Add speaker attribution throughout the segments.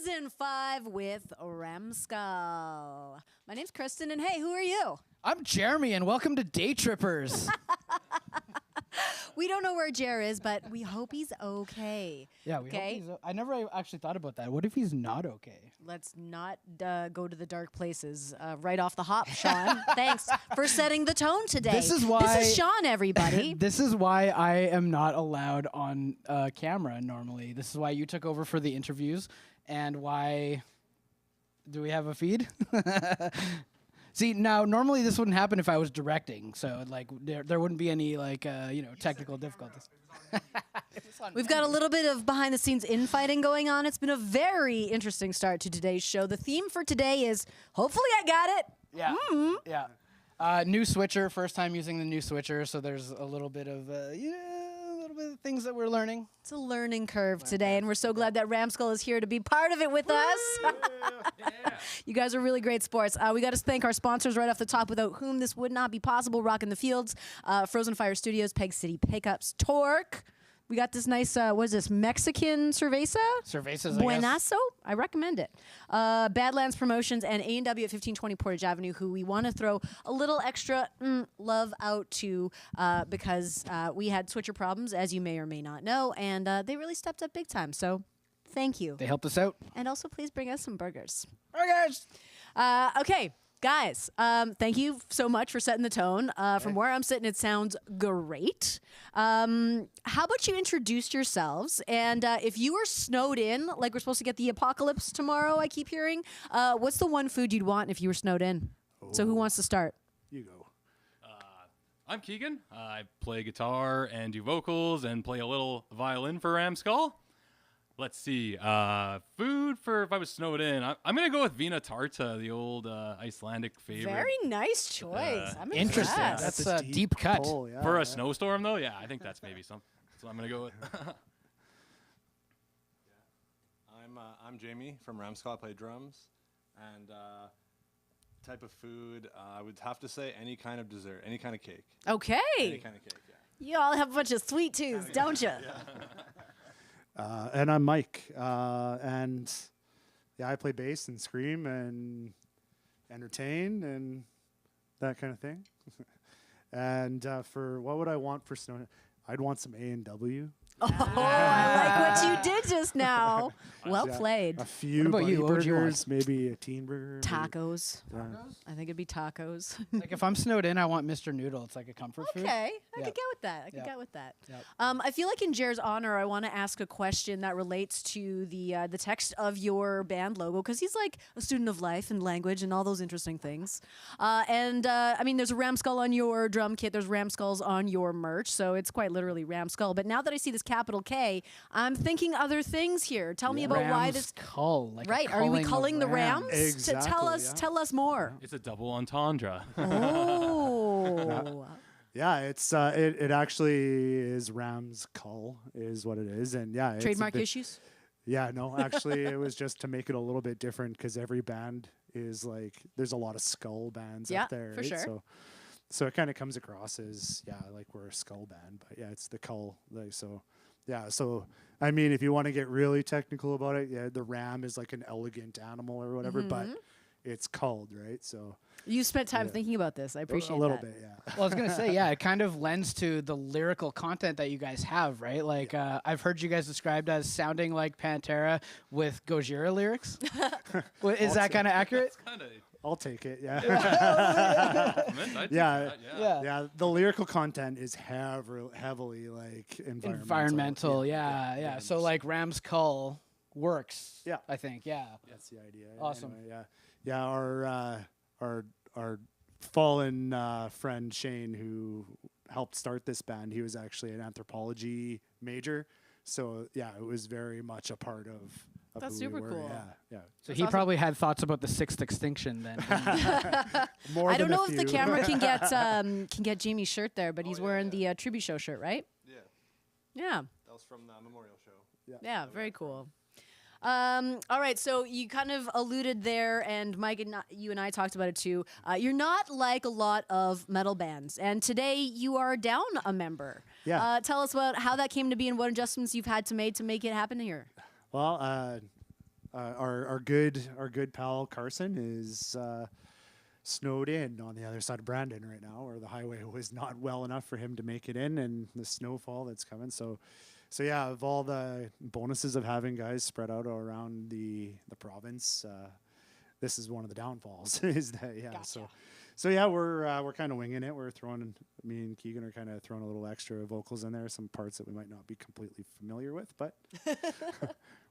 Speaker 1: Season 5 with Ramskull. My name's Kristen, and hey, who are you?
Speaker 2: I'm Jeremy, and welcome to Day Trippers.
Speaker 1: We don't know where Jer is, but we hope he's okay.
Speaker 2: Yeah, we
Speaker 1: Okay.
Speaker 2: hope he's. I never actually thought about that. What if he's not okay?
Speaker 1: Let's not go to the dark places right off the hop, Sean. Thanks for setting the tone today.
Speaker 2: This is why-
Speaker 1: This is Sean, everybody.
Speaker 2: This is why I am not allowed on camera normally. This is why you took over for the interviews, and why. Do we have a feed? See, now normally this wouldn't happen if I was directing, so like there wouldn't be any like technical difficulties.
Speaker 1: We've got a little bit of behind-the-scenes infighting going on. It's been a very interesting start to today's show. The theme for today is, hopefully I got it.
Speaker 2: Yeah, yeah. New switcher, first time using the new switcher, so there's a little bit of a little bit of things that we're learning.
Speaker 1: It's a learning curve today, and we're so glad that Ramskull is here to be part of it with us. You guys are really great sports. We got to thank our sponsors right off the top, without whom this would not be possible. Rockin' the Fields, Frozen Fire Studios, Peg City Pickups, Torque. We got this nice, what is this, Mexican cerveza?
Speaker 2: Cervezas, I guess.
Speaker 1: Buenazo. I recommend it. Badlands Promotions and A&W at 1520 Portage Avenue, who we want to throw a little extra love out to because we had switcher problems, as you may or may not know, and they really stepped up big time. So thank you.
Speaker 2: They helped us out.
Speaker 1: And also, please bring us some burgers.
Speaker 2: Burgers!
Speaker 1: Okay. Guys, thank you so much for setting the tone. From where I'm sitting, it sounds great. How about you introduce yourselves? And if you were snowed in, like we're supposed to get the apocalypse tomorrow, I keep hearing, what's the one food you'd want if you were snowed in? So who wants to start?
Speaker 3: You go.
Speaker 4: I'm Keegan. I play guitar and do vocals and play a little violin for Ramskull. Let's see. Food for if I was snowed in. I'm going to go with Vina Tarta, the old Icelandic favorite.
Speaker 1: Very nice choice. I'm
Speaker 2: Interesting.
Speaker 1: impressed.
Speaker 2: That's a deep cut.
Speaker 3: Pull, yeah,
Speaker 4: For a
Speaker 3: yeah.
Speaker 4: snowstorm, though, yeah, I think that's maybe something. So I'm going to go with.
Speaker 5: I'm Jamie from Ramskull. I play drums, and type of food I would have to say any kind of dessert, any kind of cake,
Speaker 1: Okay.
Speaker 5: any kind of cake. Yeah.
Speaker 1: You all have a bunch of sweet tooths, don't you?
Speaker 3: And I'm Mike, and yeah, I play bass and scream and entertain and that kind of thing. And for what would I want for snow? I'd want some A&W.
Speaker 1: Oh, I like what you did just now. Well
Speaker 3: Yeah,
Speaker 1: played.
Speaker 3: A few
Speaker 2: about
Speaker 3: buddy
Speaker 2: you? What would you want?
Speaker 3: burgers, maybe a teen burger. maybe-
Speaker 1: Tacos.
Speaker 3: Yeah.
Speaker 1: I think it'd be tacos.
Speaker 2: Like if I'm snowed in, I want Mr. Noodle. It's like a comfort food.
Speaker 1: Okay, I
Speaker 2: Yep.
Speaker 1: could get with that. I could
Speaker 2: Yep.
Speaker 1: get with that.
Speaker 2: Yep.
Speaker 1: I feel like in Jer's honor, I want to ask a question that relates to the text of your band logo, because he's like a student of life and language and all those interesting things. I mean, there's a Ramskull on your drum kit. There's Ramskulls on your merch, so it's quite literally Ramskull. But now that I see this capital K, I'm thinking other things here. Tell me about why this.
Speaker 2: Cull, like a
Speaker 1: Right? Are we
Speaker 2: culling of
Speaker 1: culling the
Speaker 2: rams.
Speaker 1: Rams? To tell
Speaker 3: Exactly,
Speaker 1: us,
Speaker 3: yeah.
Speaker 1: tell us more.
Speaker 4: It's a double entendre.
Speaker 1: Oh.
Speaker 3: Yeah, it's it actually is Ramskull is what it is, and yeah, it's a
Speaker 1: Trademark
Speaker 3: bit-
Speaker 1: issues?
Speaker 3: Yeah, no, actually, it was just to make it a little bit different because every band is like, there's a lot of skull bands
Speaker 1: Yeah,
Speaker 3: up there,
Speaker 1: for
Speaker 3: right?
Speaker 1: sure.
Speaker 3: So it kind of comes across as like we're a skull band, but yeah, it's the cull, like so. Yeah, so I mean, if you want to get really technical about it, yeah, the ram is like an elegant animal or whatever, but it's culled, right? So
Speaker 1: You spent time
Speaker 3: Yeah.
Speaker 1: thinking about this. I appreciate
Speaker 3: a little
Speaker 1: that.
Speaker 3: bit, yeah.
Speaker 2: Well, I was gonna say, yeah, it kind of lends to the lyrical content that you guys have, right? Like, I've heard you guys described as sounding like Pantera with Gojira lyrics. Is that kind of accurate?
Speaker 4: Kind of.
Speaker 3: I'll take it, yeah.
Speaker 4: Yeah.
Speaker 3: Yeah, the lyrical content is heavily like
Speaker 2: Environmental, yeah. So like Ramskull works.
Speaker 3: Yeah.
Speaker 2: I think, yeah.
Speaker 3: That's the idea.
Speaker 2: Awesome.
Speaker 3: Anyway, yeah. Our fallen friend Shane, who helped start this band, he was actually an anthropology major. So yeah, it was very much a part of
Speaker 1: That's
Speaker 3: who
Speaker 1: super
Speaker 3: we were.
Speaker 1: cool.
Speaker 3: Yeah.
Speaker 2: So he probably had thoughts about the sixth extinction then.
Speaker 3: More
Speaker 1: I don't
Speaker 3: than a
Speaker 1: know if the
Speaker 3: few.
Speaker 1: camera can get Jamie's shirt there, but he's wearing the tribute show shirt, right?
Speaker 5: Yeah,
Speaker 1: Yeah.
Speaker 5: that was from the memorial show.
Speaker 1: Yeah, very cool. All right, so you kind of alluded there, and Mike and you and I talked about it too. You're not like a lot of metal bands, and today you are down a member.
Speaker 3: Yeah.
Speaker 1: Tell us about how that came to be and what adjustments you've had to make it happen here.
Speaker 3: Well, our good pal Carson is snowed in on the other side of Brandon right now, where the highway was not well enough for him to make it in, and the snowfall that's coming. So yeah, of all the bonuses of having guys spread out around the province, this is one of the downfalls. Is that
Speaker 1: Gotcha.
Speaker 3: So yeah, we're kind of winging it. We're throwing, me and Keegan are kind of throwing a little extra vocals in there, some parts that we might not be completely familiar with, but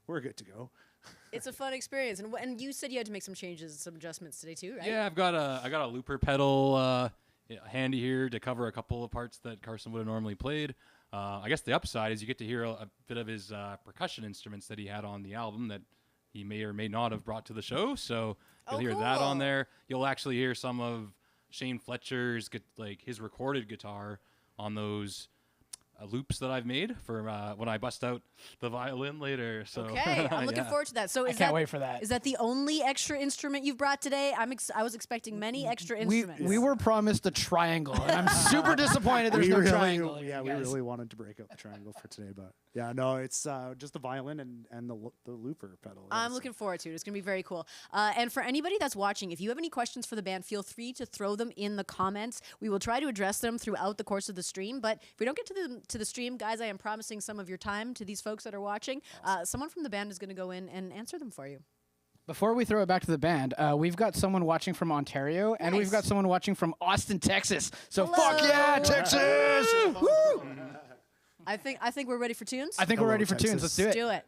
Speaker 3: we're good to go.
Speaker 1: It's a fun experience, and you said you had to make some changes, some adjustments today too, right?
Speaker 4: Yeah, I got a looper pedal handy here to cover a couple of parts that Carson would have normally played. I guess the upside is you get to hear a bit of his percussion instruments that he had on the album that he may or may not have brought to the show. So you'll hear that on there. You'll actually hear some of Shane Fletcher's his recorded guitar on those loops that I've made for when I bust out the violin later. So
Speaker 1: Okay, I'm looking forward to that. So
Speaker 2: I can't wait for that.
Speaker 1: Is that the only extra instrument you've brought today? I was expecting many extra instruments.
Speaker 2: We were promised a triangle, and I'm super disappointed there's no triangle.
Speaker 3: Yeah, we
Speaker 2: guys.
Speaker 3: really wanted to break up the triangle for today, but yeah, no, it's just the violin and the looper pedal. Yeah,
Speaker 1: I'm looking forward to it. It's going to be very cool. And for anybody that's watching, if you have any questions for the band, feel free to throw them in the comments. We will try to address them throughout the course of the stream. But if we don't get to the stream, guys, I am promising some of your time to these folks that are watching. Someone from the band is going to go in and answer them for you.
Speaker 2: Before we throw it back to the band, we've got someone watching from Ontario, and we've got someone watching from Austin, Texas. So fuck yeah, Texas! Woo!
Speaker 1: I think we're ready for tunes.
Speaker 2: I think we're ready for
Speaker 3: Texas.
Speaker 2: tunes. Let's do it.
Speaker 1: Let's do it.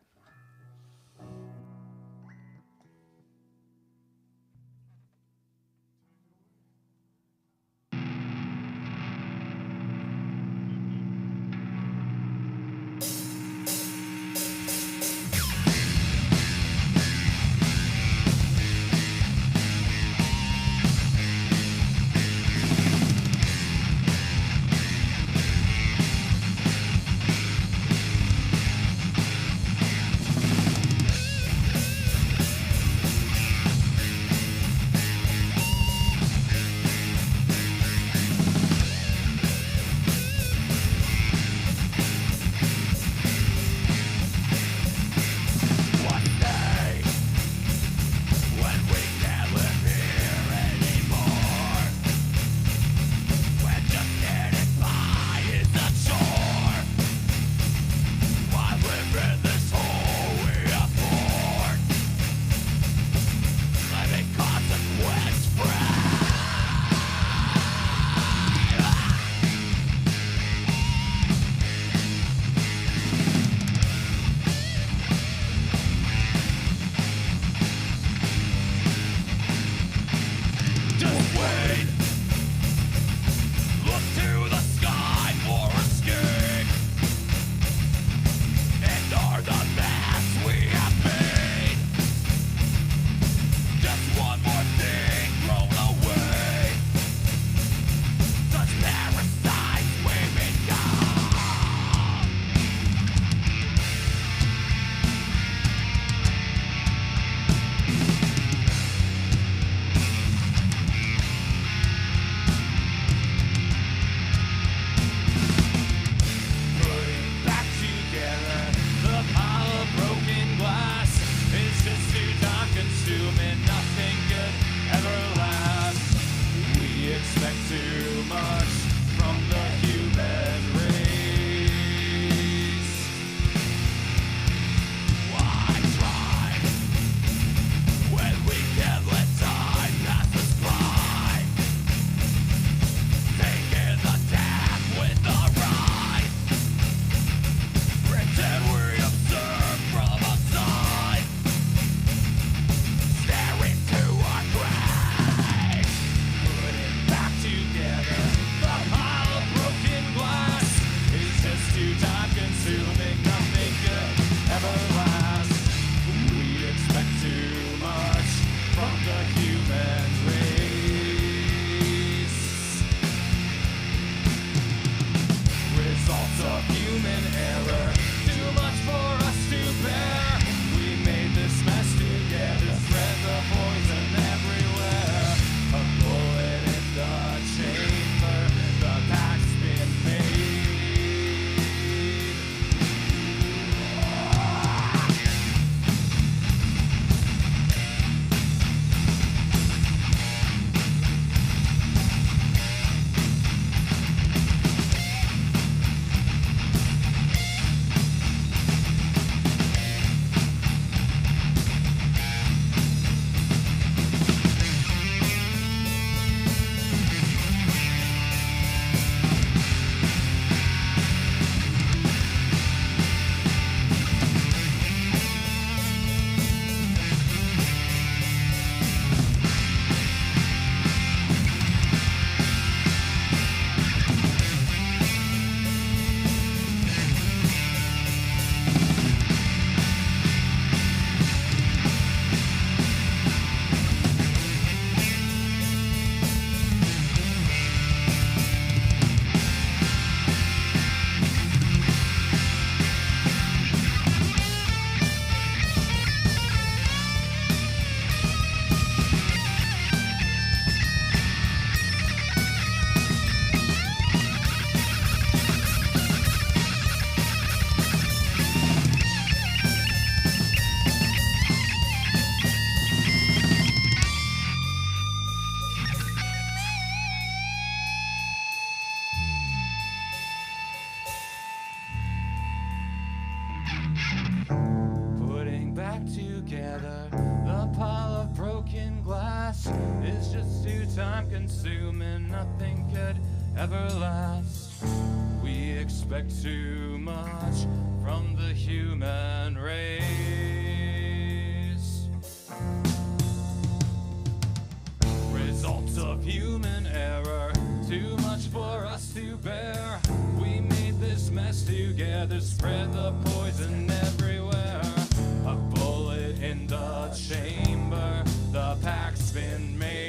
Speaker 4: time consuming, nothing could ever last. We expect too much from the human race. Results of human error, too much for us to bear. We made this mess together, spread the poison everywhere. A bullet in the chamber, the pact's been made.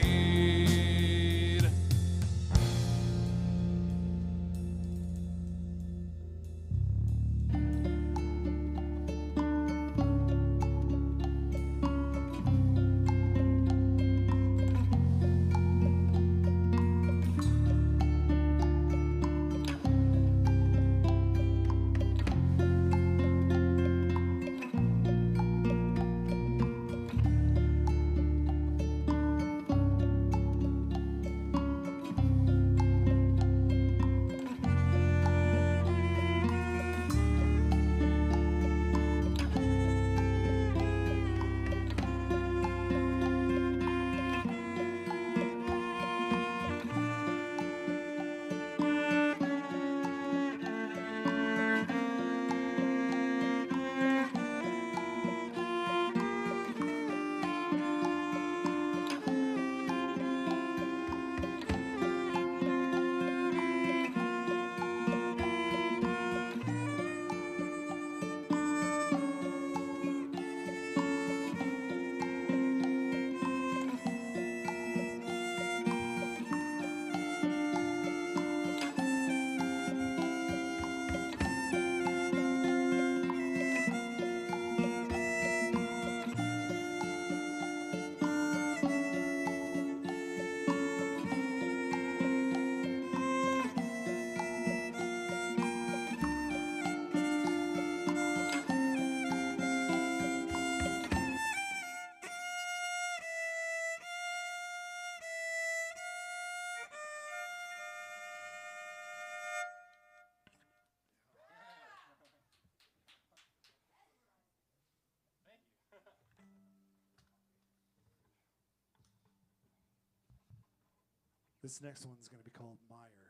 Speaker 3: This next one's going to be called Meyer.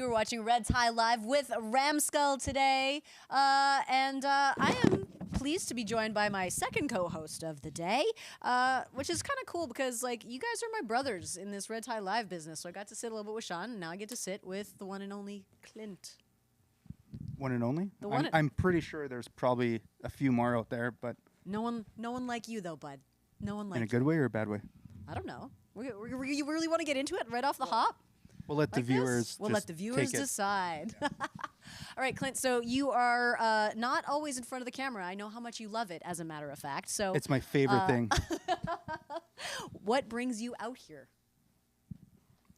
Speaker 1: You are watching Red Tie Live with Ramskull today, and I am pleased to be joined by my second co-host of the day, which is kind of cool because like you guys are my brothers in this Red Tie Live business. So I got to sit a little bit with Sean, and now I get to sit with the one and only Clint.
Speaker 6: One and only?
Speaker 1: The one
Speaker 6: I'm pretty sure there's probably a few more out there, but
Speaker 1: No one like you though, bud. No one like
Speaker 6: in a
Speaker 1: you.
Speaker 6: good way or a bad way?
Speaker 1: I don't know. You really want to get into it right off the hop?
Speaker 6: We'll let
Speaker 1: Like
Speaker 6: the viewers
Speaker 1: We'll
Speaker 6: just
Speaker 1: let the viewers
Speaker 6: take it.
Speaker 1: decide. All right, Clint. So you are not always in front of the camera. I know how much you love it, as a matter of fact. So
Speaker 6: It's my favorite thing.
Speaker 1: what brings you out here?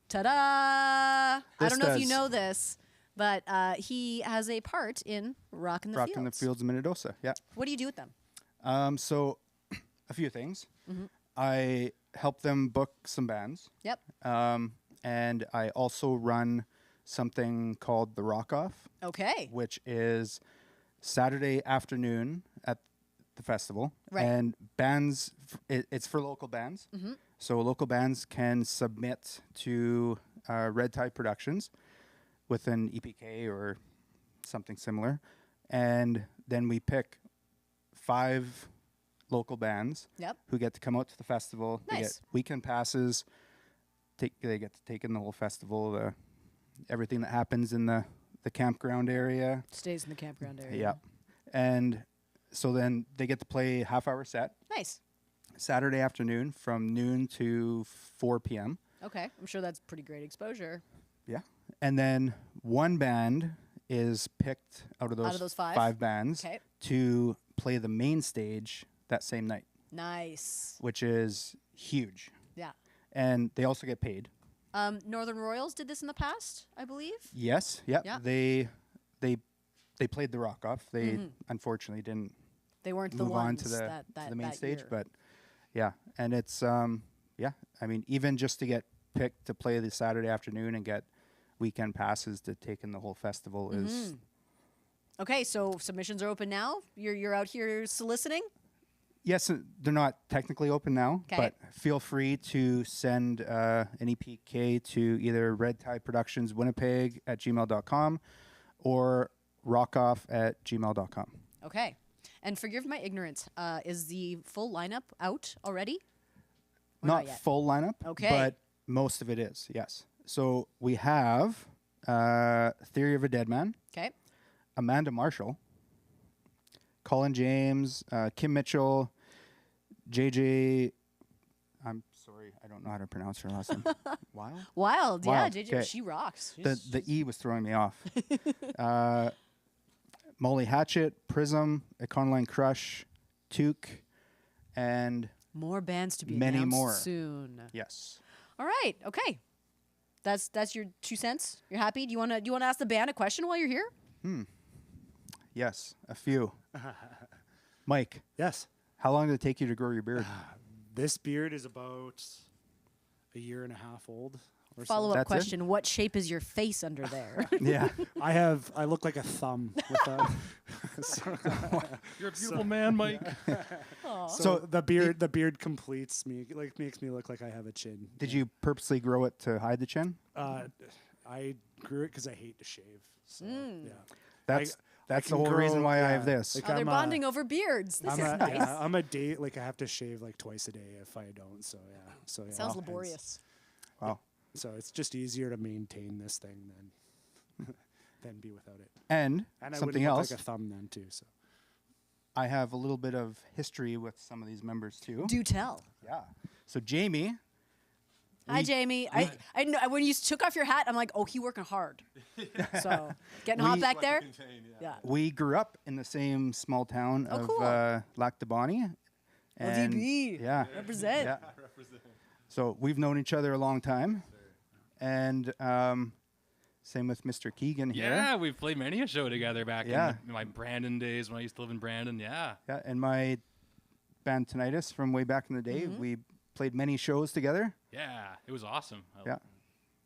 Speaker 1: Ta-da! I
Speaker 6: This
Speaker 1: don't know if you
Speaker 6: does.
Speaker 1: know this, but he has a part in Rockin' the
Speaker 6: Rocking
Speaker 1: Fields.
Speaker 6: the Fields of Minnedosa. Yeah.
Speaker 1: What do you do with them?
Speaker 6: So a few things.
Speaker 1: Mm-hmm.
Speaker 6: I help them book some bands.
Speaker 1: Yep.
Speaker 6: And I also run something called the Rock Off,
Speaker 1: Okay.
Speaker 6: which is Saturday afternoon at the festival.
Speaker 1: Right.
Speaker 6: And bands, it's for local bands.
Speaker 1: Mm-hmm.
Speaker 6: So local bands can submit to Red Tie Productions with an EPK or something similar. And then we pick 5 local bands
Speaker 1: Yep.
Speaker 6: who get to come out to the festival. They
Speaker 1: Nice.
Speaker 6: get weekend passes. They get to take in the whole festival, everything that happens in the campground area.
Speaker 1: Stays in the campground area.
Speaker 6: Yeah. And so then they get to play half-hour set
Speaker 1: Nice.
Speaker 6: Saturday afternoon from noon to 4 p.m.
Speaker 1: Okay. I'm sure that's pretty great exposure.
Speaker 6: Yeah. And then one band is picked out of those,
Speaker 1: 5?
Speaker 6: bands
Speaker 1: Okay.
Speaker 6: to play the main stage that same night,
Speaker 1: Nice.
Speaker 6: which is huge.
Speaker 1: Yeah.
Speaker 6: And they also get paid.
Speaker 1: Northern Royals did this in the past, I believe.
Speaker 6: Yes. Yep.
Speaker 1: Yeah.
Speaker 6: They played the Rock Off. They unfortunately didn't
Speaker 1: They weren't the
Speaker 6: move on
Speaker 1: ones
Speaker 6: to the
Speaker 1: that
Speaker 6: to the main
Speaker 1: that
Speaker 6: stage,
Speaker 1: year.
Speaker 6: but yeah, and it's yeah. I mean, even just to get picked to play the Saturday afternoon and get weekend passes to take in the whole festival is
Speaker 1: Okay, so submissions are open now. You're out here soliciting.
Speaker 6: yes. They're not technically open now,
Speaker 1: 'Kay.
Speaker 6: but feel free to send an EPK to either Red Tie Productions Winnipeg at gmail.com or rockoff@gmail.com.
Speaker 1: Okay, and forgive my ignorance. Is the full lineup out already? Or
Speaker 6: Not
Speaker 1: yet?
Speaker 6: full lineup,
Speaker 1: Okay.
Speaker 6: but most of it is, yes. So we have Theory of a Dead Man,
Speaker 1: Okay.
Speaker 6: Amanda Marshall, Colin James, Kim Mitchell, JJ. I'm sorry, I don't know how to pronounce her last name. Wild?
Speaker 1: Wild, yeah.
Speaker 6: Wild,
Speaker 1: JJ,
Speaker 6: 'kay.
Speaker 1: she rocks.
Speaker 6: The E was throwing me off. Molly Hatchet, Prism, Econoline Crush, Toque, and
Speaker 1: More bands to be
Speaker 6: many
Speaker 1: announced
Speaker 6: more.
Speaker 1: soon.
Speaker 6: yes.
Speaker 1: All right. Okay. That's your 2 cents. You're happy? Do you wanna ask the band a question while you're here?
Speaker 6: Yes, a few. Mike,
Speaker 3: Yes.
Speaker 6: how long did it take you to grow your beard?
Speaker 3: This beard is about a year and a half old. Or
Speaker 1: Follow up
Speaker 6: That's it?
Speaker 1: question: what shape is your face under there?
Speaker 6: Yeah.
Speaker 3: I look like a thumb. With a
Speaker 4: You're a beautiful man, Mike.
Speaker 3: so the beard completes me, like makes me look like I have a chin.
Speaker 6: Did you purposely grow it to hide the chin?
Speaker 3: I grew it because I hate to shave. So, yeah.
Speaker 6: That's
Speaker 3: I
Speaker 6: the
Speaker 3: can
Speaker 6: whole reason
Speaker 3: grow-
Speaker 6: why I
Speaker 3: yeah,
Speaker 6: have this.
Speaker 3: like
Speaker 1: Oh, they're
Speaker 3: I'm a-
Speaker 1: bonding over beards. This is nice.
Speaker 3: I'm a date. Like I have to shave like twice a day if I don't. So yeah. So yeah.
Speaker 1: Sounds
Speaker 3: hence-
Speaker 1: laborious.
Speaker 6: Wow.
Speaker 3: So it's just easier to maintain this thing than be without it.
Speaker 6: And
Speaker 3: And I
Speaker 6: something
Speaker 3: wouldn't
Speaker 6: else,
Speaker 3: look like a thumb then too. So
Speaker 6: I have a little bit of history with some of these members too.
Speaker 1: Do tell.
Speaker 6: Yeah. So Jamie,
Speaker 1: Hi, Jamie. I know when you took off your hat, I'm like, oh, he working hard. So getting hot back there. Yeah.
Speaker 6: we grew up in the same small town
Speaker 1: Oh,
Speaker 6: of
Speaker 1: cool.
Speaker 6: Lac de Bonnie. And
Speaker 1: LDB.
Speaker 6: yeah.
Speaker 1: Represent.
Speaker 6: Yeah. So we've known each other a long time. And same with Mr. Keegan here.
Speaker 4: Yeah, we've played many a show together back
Speaker 6: Yeah.
Speaker 4: in my Brandon days when I used to live in Brandon. Yeah.
Speaker 6: Yeah, and my band Tinnitus from way back in the day, we played many shows together.
Speaker 4: Yeah, it was awesome.
Speaker 6: Yeah.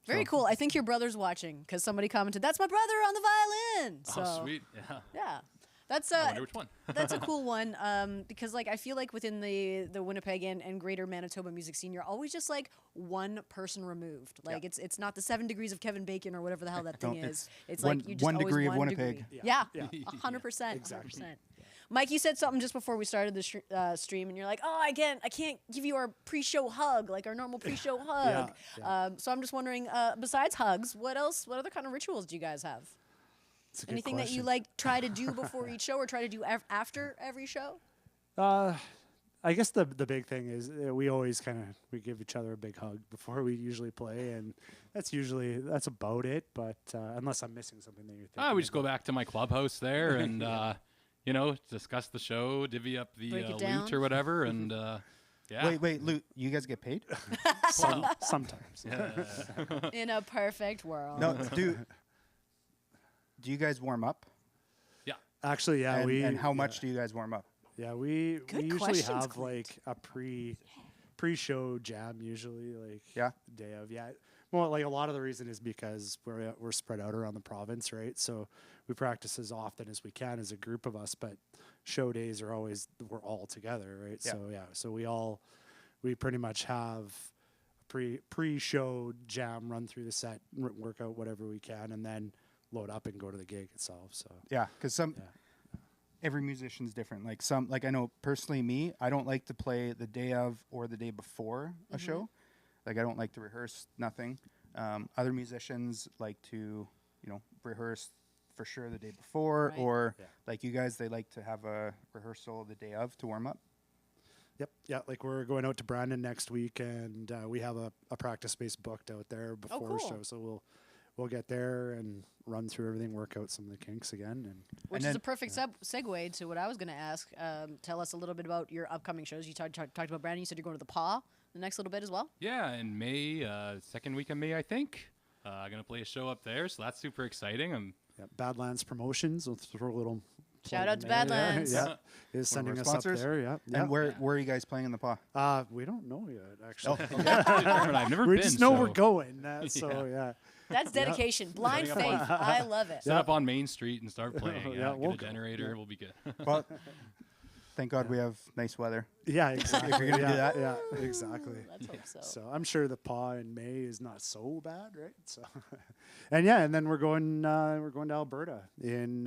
Speaker 1: Very cool. I think your brother's watching because somebody commented, "That's my brother on the violin." So
Speaker 4: Oh, sweet. Yeah.
Speaker 1: yeah. That's
Speaker 4: I wonder which one.
Speaker 1: that's a cool one because like I feel like within the Winnipeg and greater Manitoba music scene, you're always just like one person removed. Like it's not the 7 degrees of Kevin Bacon or whatever the hell that thing is. It's
Speaker 6: one-
Speaker 1: like you just
Speaker 6: one
Speaker 1: always
Speaker 6: degree of
Speaker 1: one
Speaker 6: Winnipeg.
Speaker 1: degree.
Speaker 3: Yeah.
Speaker 1: Yeah,
Speaker 3: Yeah.
Speaker 1: 100%.
Speaker 3: Exactly.
Speaker 1: 100%. Mike, you said something just before we started the stream, and you're like, "Oh, I can't give you our pre-show hug, like our normal pre-show hug." So I'm just wondering, besides hugs, what other kind of rituals do you guys have?
Speaker 3: It's a good
Speaker 1: Anything that you
Speaker 3: question.
Speaker 1: like try to do before each show, or try to do after every show?
Speaker 3: I guess the big thing is we always we give each other a big hug before we usually play, and that's about it. But unless I'm missing something that you're thinking,
Speaker 4: We just go back to my clubhouse there and discuss the show, divvy up the
Speaker 1: Break it
Speaker 4: loot
Speaker 1: down.
Speaker 4: or whatever, and yeah.
Speaker 6: Wait, Loot, you guys get paid?
Speaker 3: sometimes.
Speaker 1: In a perfect world.
Speaker 6: No, do you guys warm up?
Speaker 3: Actually, yeah,
Speaker 6: And how much do you guys warm up?
Speaker 3: Yeah, we
Speaker 1: Good
Speaker 3: usually
Speaker 1: questions,
Speaker 3: have
Speaker 1: Clint.
Speaker 3: like a pre-show jam usually, like
Speaker 6: Yeah.
Speaker 3: the day of. Yeah, well, like a lot of the reason is because we're spread out around the province, right? So we practice as often as we can as a group of us, but show days are always we're all together, right?
Speaker 6: Yeah.
Speaker 3: So we pretty much have a pre-show jam, run through the set, work out whatever we can, and then load up and go to the gig itself. So
Speaker 6: Yeah, because every musician's different. Like I know personally me, I don't like to play the day of or the day before a show. Like I don't like to rehearse nothing. Other musicians like to, rehearse for sure the day before,
Speaker 1: Right.
Speaker 6: or like you guys, they like to have a rehearsal the day of to warm up.
Speaker 3: Yep. Yeah. Like we're going out to Brandon next week, and we have a practice space booked out there before
Speaker 1: cool.
Speaker 3: show. So we'll get there and run through everything, work out some of the kinks again, and
Speaker 1: Which
Speaker 6: And
Speaker 1: is
Speaker 6: then-
Speaker 1: a perfect segue to what I was going to ask. Tell us a little bit about your upcoming shows. You talked about Brandon. You said you're going to the Paw the next little bit as well.
Speaker 4: Yeah, in May, second week of May, I think. I'm going to play a show up there, so that's super exciting.
Speaker 3: Badlands Promotions. We'll throw a little
Speaker 1: Shout
Speaker 3: plug
Speaker 1: out
Speaker 3: in
Speaker 1: to
Speaker 3: there.
Speaker 1: Badlands.
Speaker 3: Yeah, is
Speaker 6: One of
Speaker 3: sending
Speaker 6: our
Speaker 3: us up
Speaker 6: sponsors.
Speaker 3: there. Yeah.
Speaker 6: And where are you guys playing in the PA?
Speaker 3: We don't know yet, actually.
Speaker 4: I've never
Speaker 3: We
Speaker 4: been.
Speaker 3: just know we're
Speaker 4: so
Speaker 3: going. So yeah.
Speaker 1: That's dedication. Blind faith. I love it.
Speaker 4: Set up on Main Street and start playing.
Speaker 3: Yeah,
Speaker 4: Yeah,
Speaker 3: we'll
Speaker 4: get a
Speaker 3: go.
Speaker 4: generator. We'll be good.
Speaker 6: Well, thank God we have nice weather.
Speaker 3: Yeah, exactly.
Speaker 6: you're gonna do
Speaker 3: yeah,
Speaker 6: that.
Speaker 3: yeah, exactly.
Speaker 1: Let's hope so.
Speaker 3: So I'm sure the paw in May is not so bad, right? So, and then we're going to Alberta in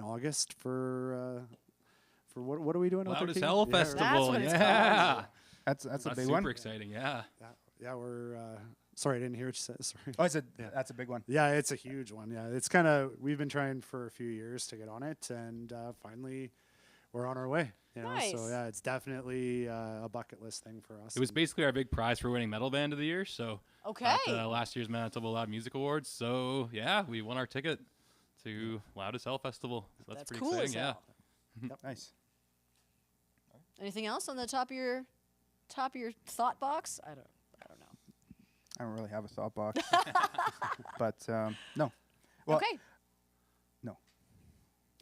Speaker 3: August for what are we doing? out there,
Speaker 4: Loud as
Speaker 3: Keegan?
Speaker 4: Hell
Speaker 3: Yeah, right.
Speaker 4: Festival.
Speaker 1: That's what it's
Speaker 4: Yeah.
Speaker 6: That's a
Speaker 4: That's
Speaker 6: big
Speaker 4: super
Speaker 6: one.
Speaker 4: exciting. Yeah.
Speaker 3: Yeah, we're sorry, I didn't hear what you said. Sorry.
Speaker 6: Oh, I said that's a big one.
Speaker 3: Yeah, it's a huge one. Yeah, it's we've been trying for a few years to get on it, and finally we're on our way.
Speaker 1: Nice.
Speaker 3: So yeah, it's definitely a bucket list thing for us.
Speaker 4: It was
Speaker 3: and-
Speaker 4: basically our big prize for winning Metal Band of the Year. So
Speaker 1: Okay.
Speaker 4: at last year's Manitoba Loud Music Awards. So yeah, we won our ticket to Loud as Hell Festival. So that's pretty
Speaker 1: cool
Speaker 4: exciting.
Speaker 1: as
Speaker 4: Yeah.
Speaker 1: hell.
Speaker 6: Nice.
Speaker 1: Anything else on the top of your thought box? I don't know.
Speaker 6: I don't really have a thought box, but no. Well,
Speaker 1: Okay.
Speaker 6: No,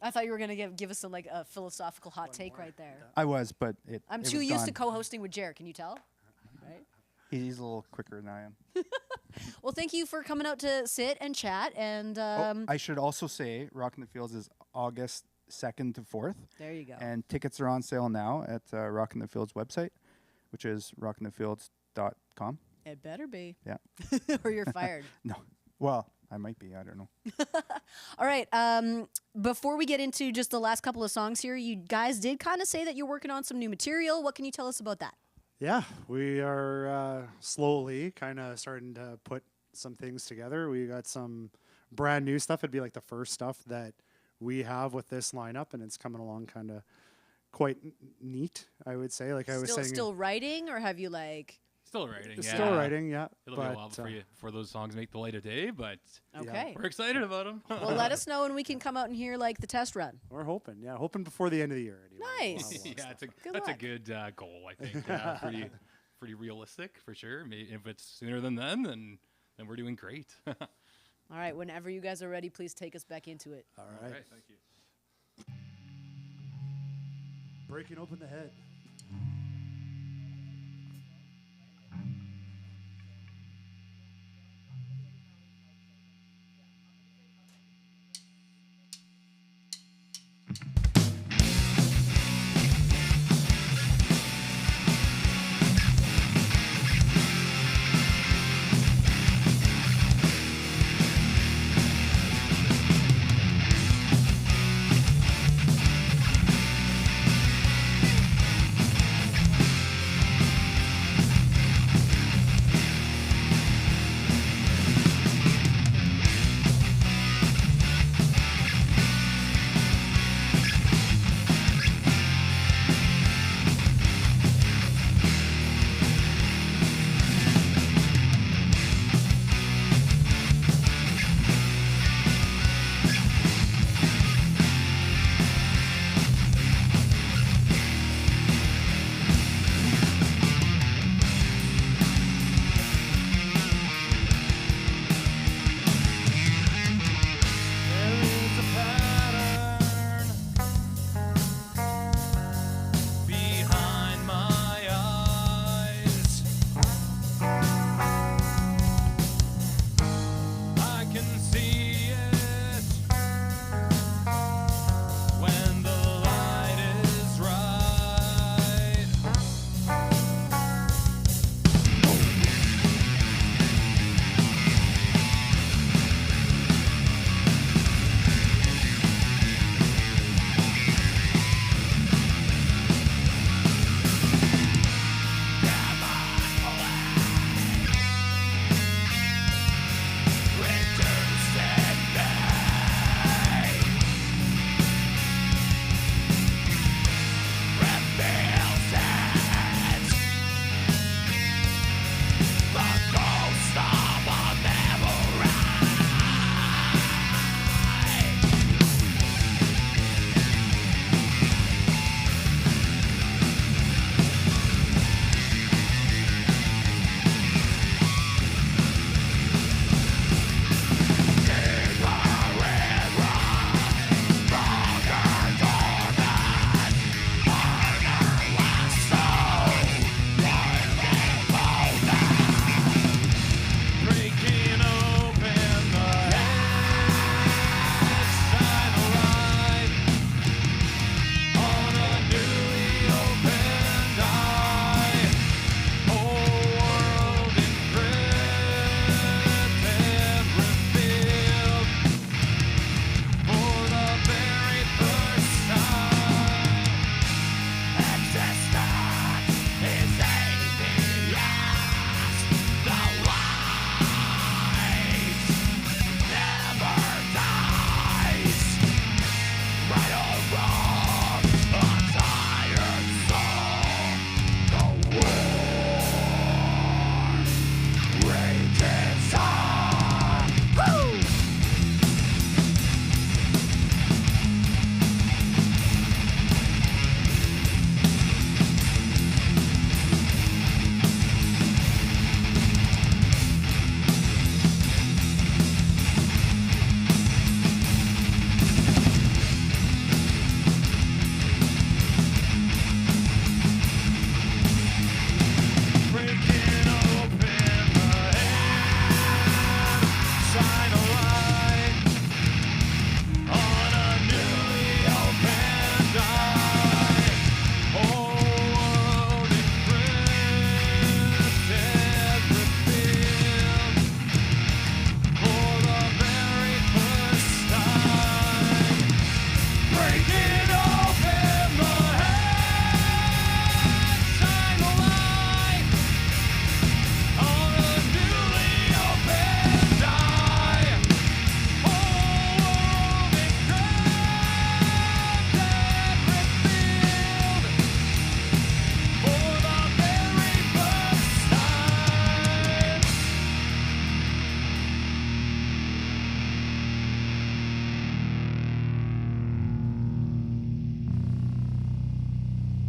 Speaker 1: I thought you were gonna give us some like a philosophical hot take right there.
Speaker 6: I was, but
Speaker 1: I'm
Speaker 6: it
Speaker 1: too
Speaker 6: was
Speaker 1: used to
Speaker 6: gone.
Speaker 1: co-hosting with Jared. Can you tell? Right.
Speaker 6: He's a little quicker than I am.
Speaker 1: Well, thank you for coming out to sit and chat. And
Speaker 6: I should also say, Rockin' the Fields is August 2nd to 4th,
Speaker 1: there you go.
Speaker 6: and tickets are on sale now at Rockin' the Fields website, which is rockinthefields.com.
Speaker 1: It better be.
Speaker 6: Yeah.
Speaker 1: Or you're fired.
Speaker 6: No, well, I might be. I don't know.
Speaker 1: All right. Before we get into just the last couple of songs here, you guys did kind of say that you're working on some new material. What can you tell us about that?
Speaker 3: Yeah, we are slowly kind of starting to put some things together. We got some brand new stuff. It'd be like the first stuff that we have with this lineup, and it's coming along kind of quite neat, I would say. Like I was saying,
Speaker 1: Still writing, or have you like?
Speaker 4: Still writing. Yeah.
Speaker 3: still writing. Yeah,
Speaker 4: It'll be a while
Speaker 3: but,
Speaker 4: before those songs make the light of day, but
Speaker 1: Okay.
Speaker 4: we're excited about them.
Speaker 1: Well, let us know and we can come out and hear like the test run.
Speaker 3: we're hoping. Yeah, hoping before the end of the year. Anyway. We'll
Speaker 1: Nice.
Speaker 3: have a lot of
Speaker 4: yeah,
Speaker 3: stuff.
Speaker 4: that's a
Speaker 1: luck.
Speaker 4: good goal, I think. Yeah, pretty realistic for sure. Maybe if it's sooner than then we're doing great.
Speaker 1: All right. Whenever you guys are ready, please take us back into it.
Speaker 3: All
Speaker 4: All
Speaker 3: right.
Speaker 4: right, thank you.
Speaker 3: Breaking open the head.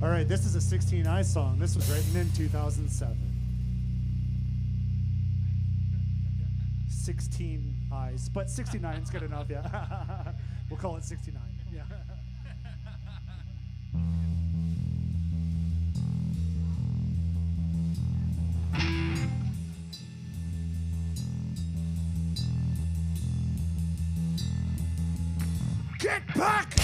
Speaker 3: All right, this is a 16 Eyes song. This was written in 2007. 16 Eyes, but 69 is good enough, yeah. We'll call it 69, yeah. Get back!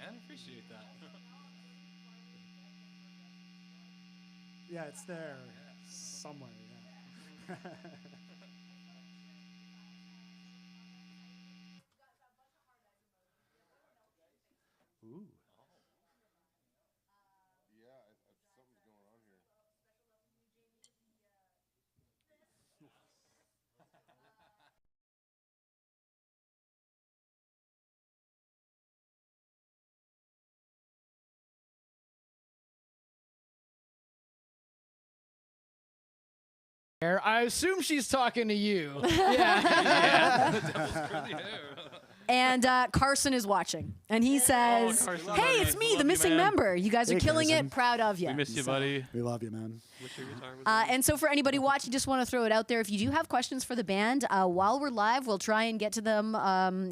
Speaker 4: man. Appreciate that.
Speaker 3: Yeah, it's there somewhere. Yeah. Ooh.
Speaker 7: Something's going on here.
Speaker 2: I assume she's talking to you.
Speaker 4: Yeah, the devil's curly hair.
Speaker 1: And Carson is watching, and he says,
Speaker 4: Carson,
Speaker 1: "Hey,
Speaker 4: buddy.
Speaker 1: it's me,
Speaker 4: Love
Speaker 1: the
Speaker 4: you,
Speaker 1: missing
Speaker 4: man.
Speaker 1: member. You guys are
Speaker 3: Hey,
Speaker 1: killing
Speaker 3: Carson.
Speaker 1: it. Proud of you."
Speaker 4: We miss you, buddy.
Speaker 3: We love you, man.
Speaker 4: Wish your guitar was
Speaker 1: And so for anybody watching, just want to throw it out there. If you do have questions for the band, while we're live, we'll try and get to them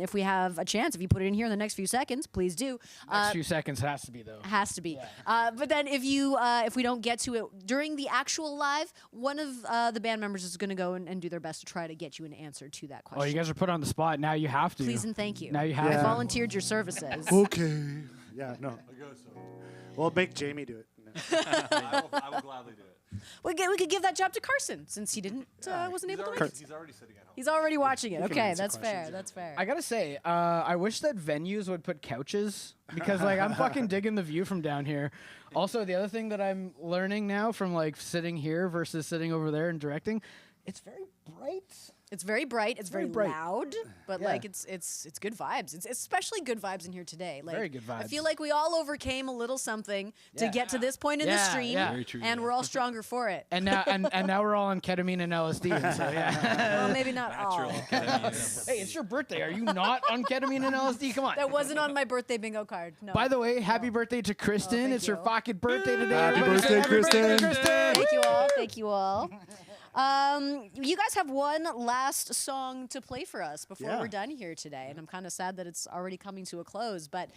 Speaker 1: if we have a chance. If you put it in here in the next few seconds, please do.
Speaker 2: Next few seconds has to be though.
Speaker 1: Has to be. But then if we don't get to it during the actual live, one of the band members is going to go and do their best to try to get you an answer to that question.
Speaker 2: Oh, you guys are put on the spot. Now you have to.
Speaker 1: Please and thank you.
Speaker 2: Now you have
Speaker 1: I
Speaker 2: to.
Speaker 1: volunteered your services.
Speaker 3: Okay. Yeah, no. We'll make Jamie do it.
Speaker 5: I will gladly do it.
Speaker 1: We could give that job to Carson since he didn't wasn't able to make it.
Speaker 5: He's already sitting at home.
Speaker 1: He's already watching it.
Speaker 3: can
Speaker 1: Okay,
Speaker 3: answer
Speaker 1: that's fair.
Speaker 3: questions, yeah.
Speaker 1: That's fair.
Speaker 2: I gotta say, I wish that venues would put couches because, like, I'm fucking digging the view from down here. Also, the other thing that I'm learning now from like sitting here versus sitting over there and directing, it's very bright.
Speaker 1: It's very bright. It's very,
Speaker 2: very bright.
Speaker 1: loud, but
Speaker 2: Yeah.
Speaker 1: like it's good vibes. It's especially good vibes in here today. Like,
Speaker 2: Very good
Speaker 1: I
Speaker 2: vibes.
Speaker 1: feel like we all overcame a little something to
Speaker 2: Yeah.
Speaker 1: get to this point in the
Speaker 2: Yeah,
Speaker 1: stream,
Speaker 2: yeah.
Speaker 4: Very true,
Speaker 1: and
Speaker 4: yeah.
Speaker 1: we're all stronger for it.
Speaker 2: And now, and now we're all on ketamine and LSD. And so yeah.
Speaker 1: Well, maybe not all.
Speaker 4: natural. ketamine.
Speaker 2: Hey, it's your birthday. Are you not on ketamine and LSD? Come on.
Speaker 1: That wasn't on my birthday bingo card. No.
Speaker 2: By the way, happy birthday to Kristen.
Speaker 1: thank
Speaker 2: it's her
Speaker 1: you.
Speaker 2: fucking birthday today.
Speaker 3: Happy
Speaker 2: Everybody say
Speaker 3: birthday, Kristen.
Speaker 2: Kristen.
Speaker 1: Thank you all. Thank you all. You guys have one last song to play for us before
Speaker 3: Yeah.
Speaker 1: we're done here today, and I'm kind of sad that it's already coming to a close. But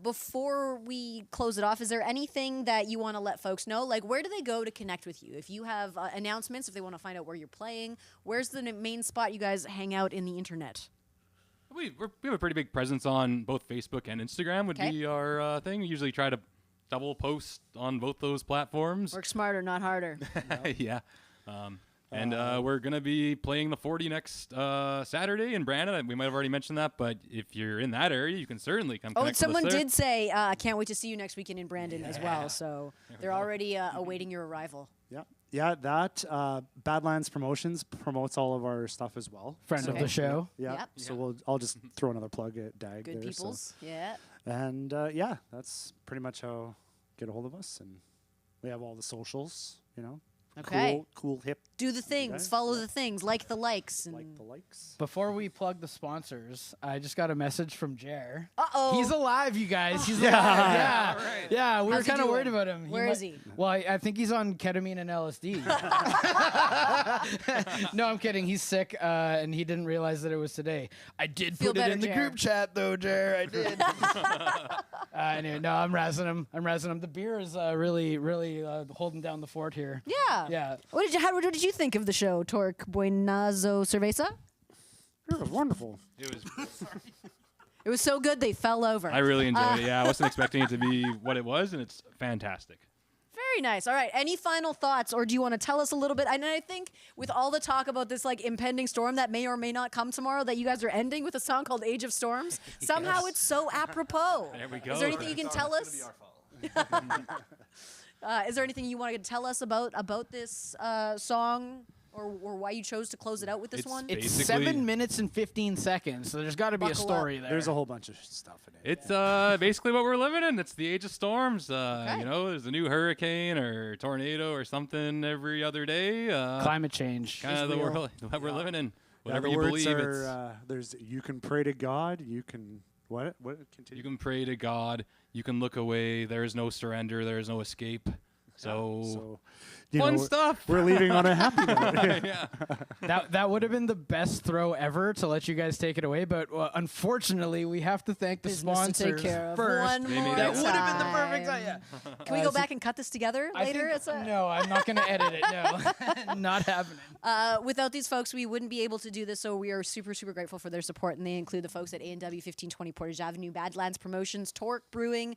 Speaker 1: before we close it off, is there anything that you want to let folks know? Like, where do they go to connect with you? If you have announcements, if they want to find out where you're playing, where's the main spot you guys hang out in the internet?
Speaker 4: We have a pretty big presence on both Facebook and Instagram. Would
Speaker 1: Okay.
Speaker 4: be our thing. We usually try to double post on both those platforms.
Speaker 1: Work smarter, not harder.
Speaker 4: Yeah. And we're going to be playing the 40 next Saturday in Brandon. We might have already mentioned that, but if you're in that area, you can certainly come
Speaker 1: Oh,
Speaker 4: connect
Speaker 1: someone
Speaker 4: with us there.
Speaker 1: did say, I can't wait to see you next weekend in Brandon as well. So they're already awaiting your arrival.
Speaker 3: Yeah. Yeah, that Badlands Promotions promotes all of our stuff as well.
Speaker 2: Friend of
Speaker 1: Okay.
Speaker 2: the show.
Speaker 3: Yeah.
Speaker 1: Yep.
Speaker 3: So I'll just throw another plug at DAG
Speaker 1: Good
Speaker 3: there. so-
Speaker 1: peoples. Yeah.
Speaker 3: And yeah, that's pretty much how get a hold of us. And we have all the socials, you know.
Speaker 1: Okay.
Speaker 3: Cool, hip,
Speaker 1: Do the things,
Speaker 3: guys,
Speaker 1: follow
Speaker 3: yeah.
Speaker 1: the things, like the likes. And
Speaker 3: like the likes.
Speaker 2: Before we plug the sponsors, I just got a message from Jer.
Speaker 1: Uh-oh.
Speaker 2: He's alive, you guys. He's
Speaker 3: Yeah.
Speaker 2: alive. Yeah.
Speaker 4: All right.
Speaker 2: Yeah, we were
Speaker 1: How's he
Speaker 2: kind of worried
Speaker 1: doing?
Speaker 2: about him.
Speaker 1: Where is he?
Speaker 2: Well, I think he's on ketamine and LSD. No, I'm kidding. He's sick, and he didn't realize that it was today. I did
Speaker 1: Feel
Speaker 2: put it
Speaker 1: better,
Speaker 2: in the
Speaker 1: Jer.
Speaker 2: group chat, though, Jer. I did. Anyway, no, I'm razzing him. The beer is really holding down the fort here.
Speaker 1: Yeah.
Speaker 2: Yeah.
Speaker 1: What did you think of the show, Torque Buenazo Cerveza?
Speaker 3: It was wonderful.
Speaker 4: It was.
Speaker 1: It was so good they fell over.
Speaker 4: I really enjoyed it. Yeah, I wasn't expecting it to be what it was, and it's fantastic.
Speaker 1: Very nice. All right. Any final thoughts, or do you want to tell us a little bit? And I think with all the talk about this like impending storm that may or may not come tomorrow, that you guys are ending with a song called "Age of Storms." Somehow it's so apropos.
Speaker 4: There we go.
Speaker 1: Is there anything you can tell
Speaker 5: It's
Speaker 1: us?
Speaker 5: gonna be our fault.
Speaker 1: Is there anything you want to tell us about this song, or why you chose to close it out with this
Speaker 4: It's
Speaker 1: one?
Speaker 2: It's
Speaker 4: Basically-
Speaker 2: 7 minutes and 15 seconds, so there's got to be a
Speaker 1: Buckle
Speaker 2: story there.
Speaker 3: There's a whole bunch of stuff in it.
Speaker 4: It's basically what we're living in. It's the age of storms.
Speaker 1: Okay.
Speaker 4: You know, there's a new hurricane or tornado or something every other day.
Speaker 2: Climate change.
Speaker 4: Kind of the
Speaker 2: real.
Speaker 4: world that we're living in.
Speaker 3: Yeah,
Speaker 4: Whatever
Speaker 3: the
Speaker 4: you
Speaker 3: words
Speaker 4: believe,
Speaker 3: are, there's you can pray to God. You can what? Continue.
Speaker 4: you can pray to God. You can look away. There is no surrender. There is no escape. So, Fun
Speaker 3: know,
Speaker 4: stuff.
Speaker 3: we're leaving on a happy note.
Speaker 4: Yeah.
Speaker 2: That would have been the best throw ever to let you guys take it away, but unfortunately, we have to thank the
Speaker 1: Business to
Speaker 2: sponsors
Speaker 1: take care of
Speaker 2: first.
Speaker 1: one
Speaker 4: They
Speaker 1: more
Speaker 4: made
Speaker 2: That
Speaker 4: it.
Speaker 2: would have been the perfect
Speaker 1: time.
Speaker 2: time. Yeah.
Speaker 1: Can we go back and cut this together
Speaker 2: I
Speaker 1: later?
Speaker 2: think- no, I'm not going to edit it. No, not happening.
Speaker 1: Without these folks, we wouldn't be able to do this. So we are super, super grateful for their support, and they include the folks at A&W 1520 Portage Avenue, Badlands Promotions, Torque Brewing,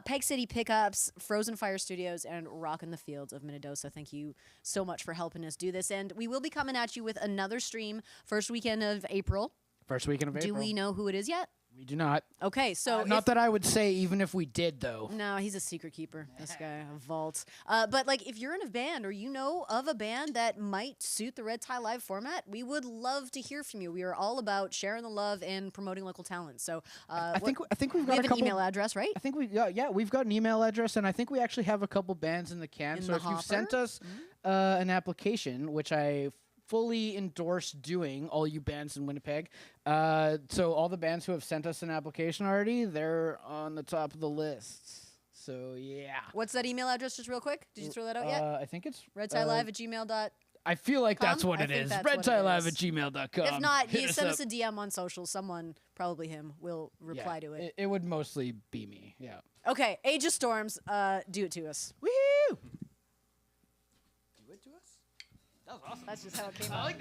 Speaker 1: Peg City Pickups, Frozen Fire Studios, and Rockin' the Fields of Minnedosa. Thank you so much for helping us do this, and we will be coming at you with another stream first weekend of April.
Speaker 2: First weekend of April.
Speaker 1: Do we know who it is yet?
Speaker 2: We do not.
Speaker 1: Okay, so
Speaker 2: Not that I would say, even if we did, though.
Speaker 1: No, he's a secret keeper. This guy, a vault. But like, if you're in a band or you know of a band that might suit the Red Tie Live format, we would love to hear from you. We are all about sharing the love and promoting local talent. So
Speaker 2: I think we've
Speaker 1: we
Speaker 2: got
Speaker 1: have
Speaker 2: a
Speaker 1: an
Speaker 2: couple.
Speaker 1: email address, right?
Speaker 2: I think we've got an email address, and I think we actually have a couple bands in the can.
Speaker 1: In
Speaker 2: so
Speaker 1: the
Speaker 2: if you've sent
Speaker 1: hopper?
Speaker 2: us an application, which I fully endorse doing, all you bands in Winnipeg. So all the bands who have sent us an application already, they're on the top of the list. So yeah.
Speaker 1: What's that email address, just real quick? Did you throw that out yet?
Speaker 2: I think it's
Speaker 1: RedTieLive@gmail.com.
Speaker 2: I feel like that's what
Speaker 1: I
Speaker 2: it
Speaker 1: think
Speaker 2: is.
Speaker 1: that's what it is.
Speaker 2: RedTieLive@gmail.com.
Speaker 1: If not,
Speaker 2: Hit
Speaker 1: you
Speaker 2: us
Speaker 1: send
Speaker 2: up.
Speaker 1: us a DM on social. Someone, probably him, will reply
Speaker 2: Yeah,
Speaker 1: to it.
Speaker 2: It would mostly be me. Yeah.
Speaker 1: Okay, Age of Storms, do it to us.
Speaker 2: Woo!
Speaker 1: That's just how it came out.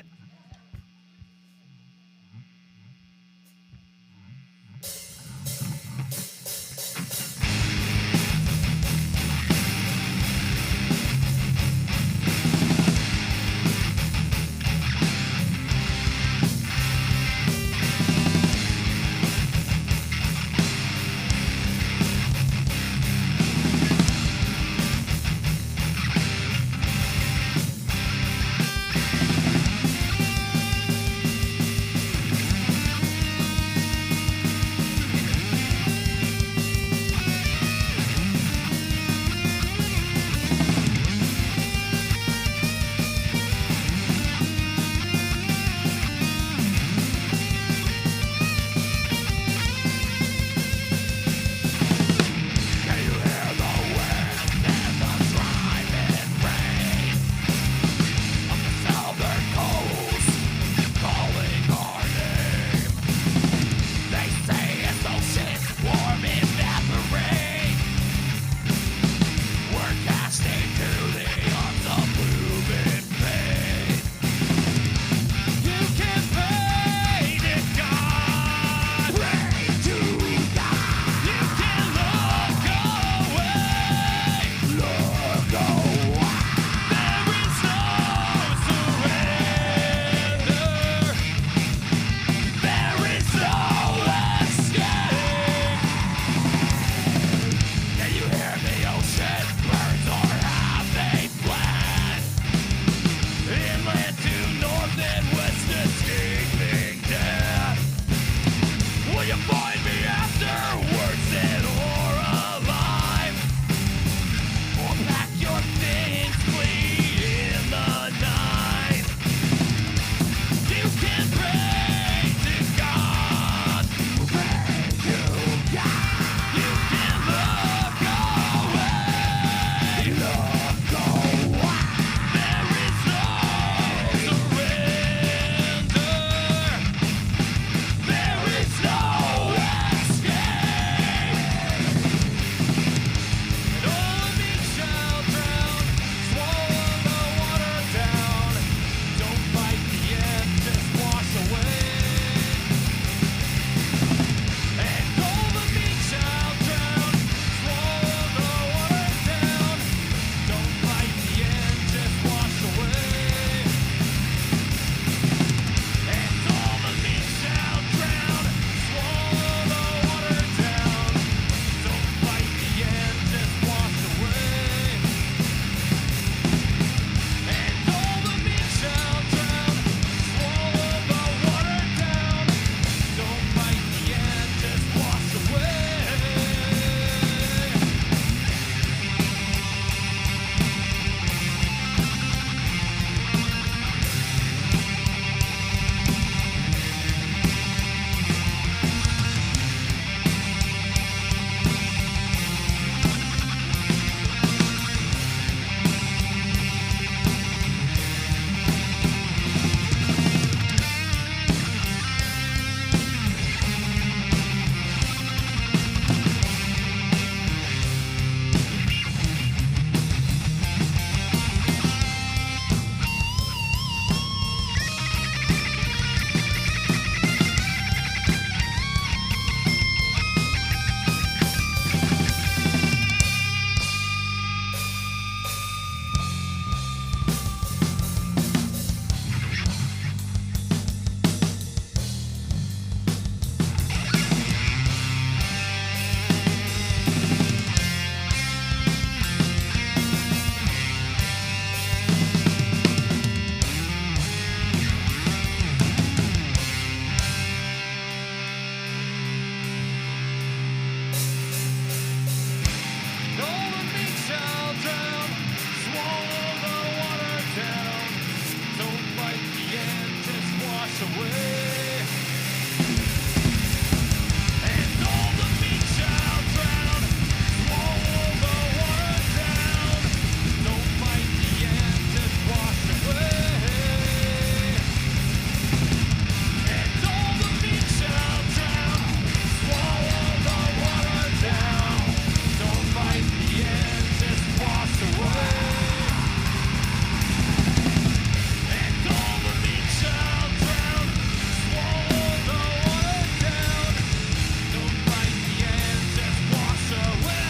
Speaker 8: wash away. And all the meat shall drown, swallow the water down. Don't fight the end, just wash away. And all the meat shall drown, swallow the water down. Don't fight the end, just wash away. And all the meat shall drown, swallow the water down. Don't fight the end, just wash away.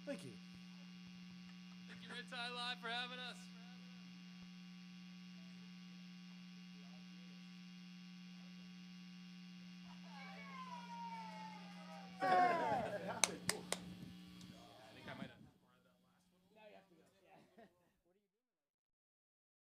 Speaker 3: Thank you.
Speaker 4: Thank you, Red Tie Live, for having us.